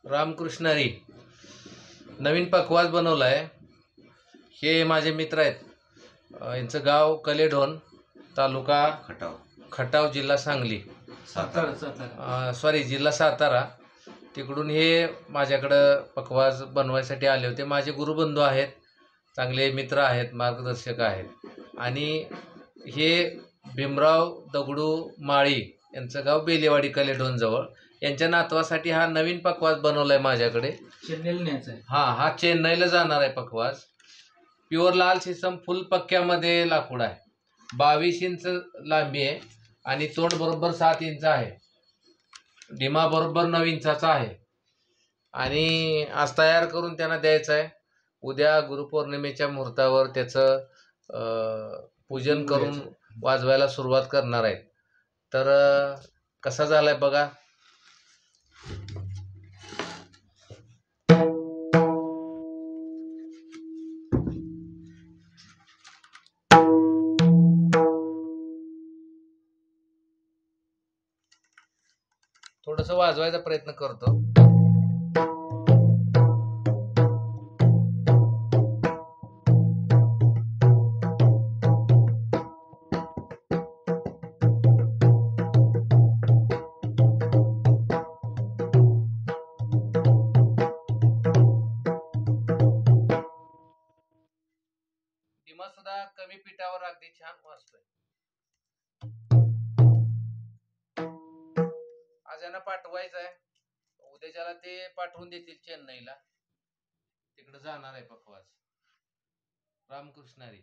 रामकृष्णारी नवीन पकवास बनवला आहे। हे माझे मित्र आहेत। यांचं गाव कलेढोण, तालुका खटाव, जिल्हा सांगली, जिल्हा सातारा। तिकडून हे माझ्याकडं पकवास बनवायसाठी आले होते। माझे गुरुबंधू आहेत, चांगले मित्र आहेत, मार्गदर्शक आहेत। आणि हे भीमराव दगडू माळी यांचं गाव बेलेवाडी कलेढोण जवळ, यांच्या नातवासाठी हा नवीन पकवास बनवलाय माझ्याकडे। चेन्नईला न्यायचा आहे। हा चेन्नईला जाणार आहे पकवास। प्युअर लाल सिसम फुल पक्क्यामध्ये लाकूड आहे, 22 इंच लांबी आहे आणि तोंड बरोबर 7 इंच आहे, डिमा बरोबर 9 इंचाचा आहे। आणि आज तयार करून त्यांना द्यायचं आहे। उद्या गुरुपौर्णिमेच्या मुहूर्तावर त्याचं पूजन करून वाजवायला सुरुवात करणार आहेत। तर कसा झालाय बघा। थोडस वाजवायचा प्रयत्न करतो। डिमा सुद्धा कमी पिठावर अगदी छान वाजतोय। आज यांना पाठवायचं आहे, उद्याच्याला ते पाठवून देतील चेन्नईला, तिकडे जाणार आहे पकवास। रामकृष्णारी।